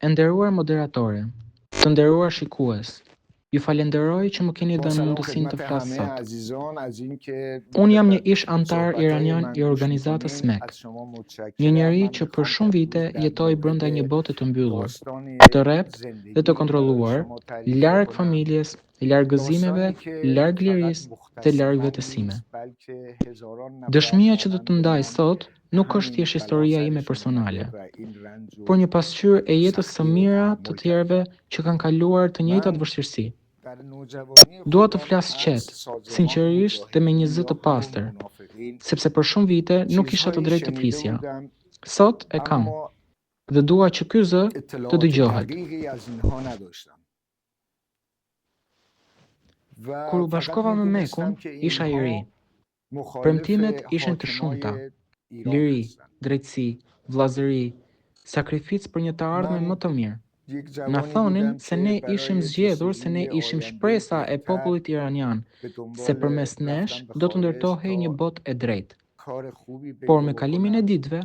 E nderuar moderatore, të nderuar shikues, ju falenderoj që më keni dhënë mundësinë të flas sot. Unë jam një ish antar iranian i organizatës SMEK, një njeri që për shumë vite jetoi brenda një bote të mbyllur, të rrept dhe të kontrolluar, larg familjes, larg gëzimeve, larg lirisë dhe larg vetësime. Dëshmia që do të ndaj sot nuk është thjesht historia ime personale, por një pasqyrë e jetës së mira të tjerëve që kanë kaluar të njëjtat vështirësi. Dua të flas qetë, sinqerisht dhe me një zë të pastër, sepse për shumë vite nuk kisha të drejtë të flisja. Sot e kam, dhe dua që ky zë të dëgjohet. Kur u bashkova me Mekun, isha i ri. Premtimet ishin të shumta: liri, drejtësi, vllazëri, sakrificë për një të ardhme më të mirë. Na thonin se ne ishim zgjedhur, se ne ishim shpresa e popullit iranian, se përmes nesh do të ndërtohej një botë e drejtë. Por me kalimin e ditëve,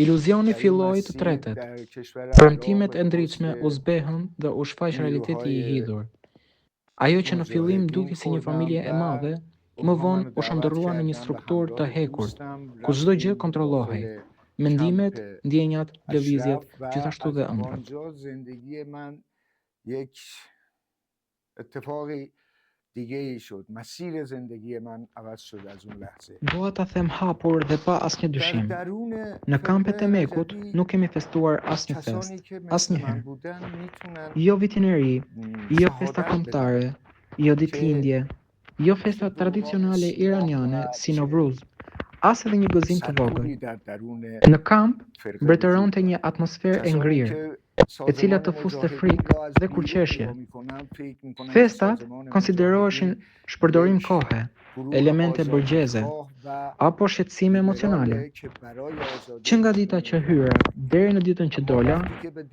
iluzioni filloi të tretet. Premtimet e ndritshme u zbehën dhe u shfaq realiteti i hidhur. Ajo që në fillim duki si një familje e madhe, më vonë u shndërrua në një strukturë të hekur, ku çdo gjë kontrollohej. Mendimet, ndjenjat, lëvizjet, gjithashtu dhe ëndrat. Dua ta them hapur dhe pa asnjë dyshim. Në kampet e Mekut nuk kemi festuar asnjë fest, asnjëherë. Jo vitin e ri, jo festa kombëtare, jo ditëlindje, jo festa tradicionale iraniane si Novruz, as edhe një gëzim të vogël. Në kamp mbretëronte një atmosferë e ngrirë, e cila të fuste frikë dhe kurqeshje. Festat konsideroheshin shpërdorim kohe, elemente burgjeze, apo shqetësime emocionale. Që nga dita që hyra deri në ditën që dola,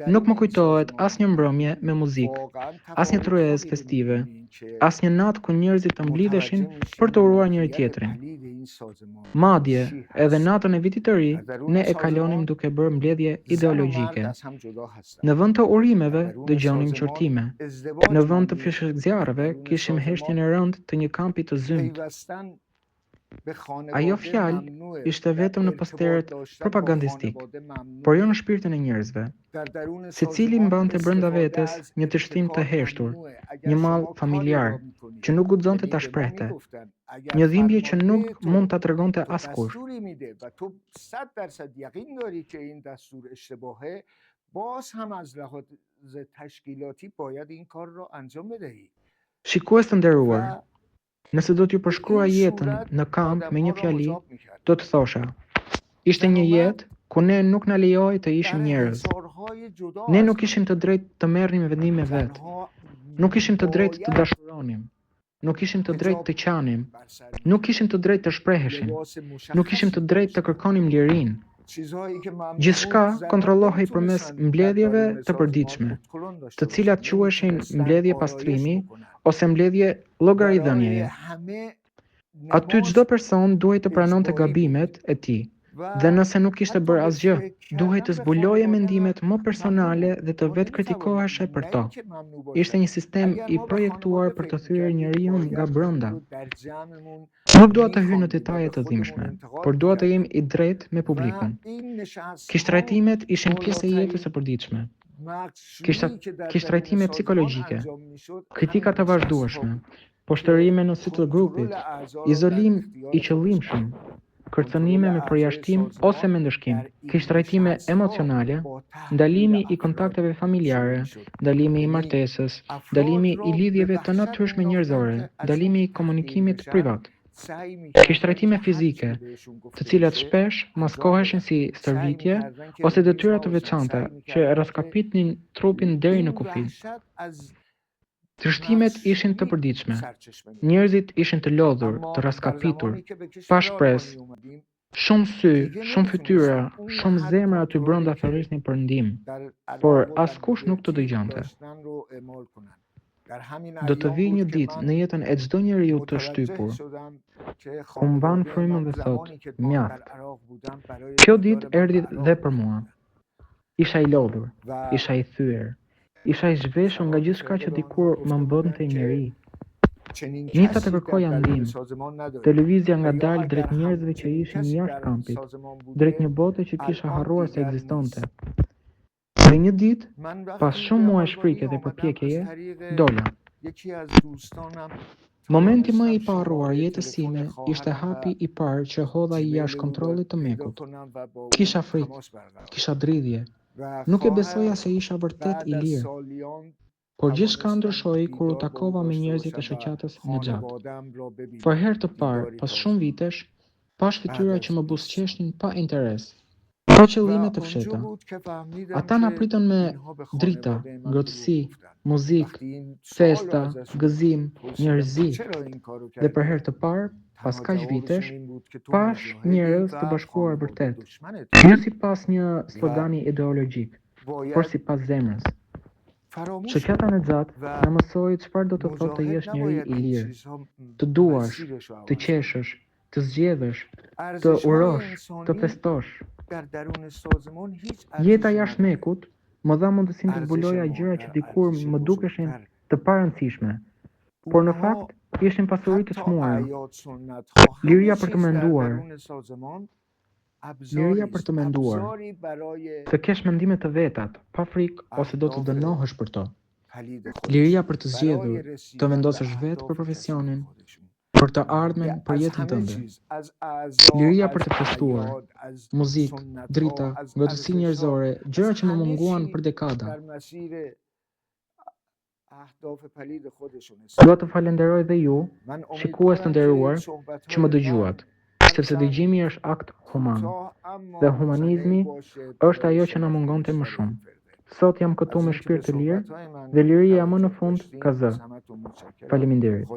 nuk më kujtohet asnjë mbrëmje me muzikë, asnjë tryezë festive, asnjë natë ku njerëzit të mblidheshin për të uruar njëri tjetrin. Madje, edhe natën e vitit të ri, ne e kalonim duke bërë mbledhje ideologjike. Në vend të urimeve, dëgjonim qortime. Në vend të fishekzjarreve, kishim heshtjen e rëndë të një kampi të zymt. Ajo fjalë ishte vetëm në posteret propagandistik, por jo në shpirtin e njerëzve. Secili mbante brenda vetes një të shtim të heshtur, një mall familjar që nuk guxonte ta shprehte, një dhimbje që nuk mund ta tregonte askush. Shikues të nderuar, nëse do t'ju përshkruaj jetën në kamp me një fjali, do të thosha: ishte një jetë ku ne nuk na lejoi të ishim njerëz. Ne nuk kishim të drejtë të merrnim vendime vet. Nuk kishim të drejtë të dashuronim. Nuk kishim të drejtë të qanim. Nuk kishim të drejtë të shpreheshim. Nuk kishim të drejtë të kërkonim lirinë. Gjithçka kontrollohej përmes mbledhjeve të përditshme, të cilat quheshin mbledhje pastrimi ose mbledhje llogaridhënieje. Aty çdo person duhej të pranonte gabimet e tij, dhe nëse nuk kishte bërë asgjë, duhej të zbuloje mendimet më personale dhe të vetë kritikoheshe për to. Ishte një sistem i projektuar për të thyer njeriu nga brenda. Nuk dua të hyj në detaje të dhimbshme, por dua të jem i drejtë me publikun. Kishtrajtimet ishin pjesë e jetës së përditshme. Kishtrajtime psikologjike, kritika të vazhdueshme, poshtërime në sy të grupit, izolim i qëllimshëm, kërcënime me përjashtim ose me ndëshkim, kishtrajtime emocionale, ndalimi i kontakteve familjare, ndalimi i martesës, ndalimi i lidhjeve të natyrshme njerëzore, ndalimi i komunikimit privat. Kishtrajtime fizike, të cilat shpesh maskoheshin si stërvitje ose detyra të veçanta që raskapitnin trupin deri në kufi. Trishtimet ishin të përditshme. Njerëzit ishin të lodhur, të raskapitur, pa shpresë. Shumë sy, shumë fytyra, shumë zemra aty brenda thërrisnin për ndihmë, por askush nuk të dëgjonte. Do të vijë një ditë në jetën e çdo njeriu të shtypur, ku mban frymën dhe thotë: mjaft. Kjo ditë erdhi dhe për mua. Isha i lodhur, isha i thyer, isha i zhveshur nga gjithçka që dikur më bënte njeri. Nisa të kërkoja ndihmë. Televizja ngadalë drejt njerëzve që ishin jashtë kampit, drejt një bote që kisha harruar se ekzistonte. Dhe një ditë, pas shumë muaj shprike dhe përpjekjeje, dola. Momenti më i paharruar jetës sime ishte hapi i parë që hodha jashtë kontrollit të mjekut. Kisha frikë, kisha dridhje. Nuk e besoja se isha vërtet i lirë. Por gjithçka ndryshoi kur u takova me njerëzit e shoqatës në xhap. Për herë të parë, pas shumë vitesh, pash fytyra që më buzëqeshnin pa interes. Pa qëllime të fsheta. Ata na pritën me drita, ngrohtësi, muzikë, festa, gëzim, njerëzi. Dhe për herë të parë, pas kaq vitesh, pash njerëz të bashkuar vërtet. Jo sipas një slogani ideologjik, por sipas zemrës. Shoqata në xhat na mësoi çfarë do të thotë të jesh njeri i lirë, të duash, të qeshësh, të zgjedhësh, të urosh, të festosh. Jeta jashtë mekut më dha mundësinë të zbuloja gjëra që dikur më dukeshin të parëndësishme, por në fakt ishin pasuri të çmuara. Liria për të menduar, të kesh mendime të vetat, pa frikë ose do të dënohesh për to. Liria për të zgjedhur, të vendosësh vetë për profesionin, për të ardhmen, për jetën tënde. Liria për të festuar, muzikë, drita, ngrohtësi njerëzore, gjëra që më munguan për dekada. Dua të falenderoj dhe ju, shikues të nderuar, që më dëgjuat, sepse dëgjimi është akt human, dhe humanizmi është ajo që na mungonte më shumë. Sot jam këtu me shpirt të lirë, dhe liria më në fund ka zë. Faleminderit.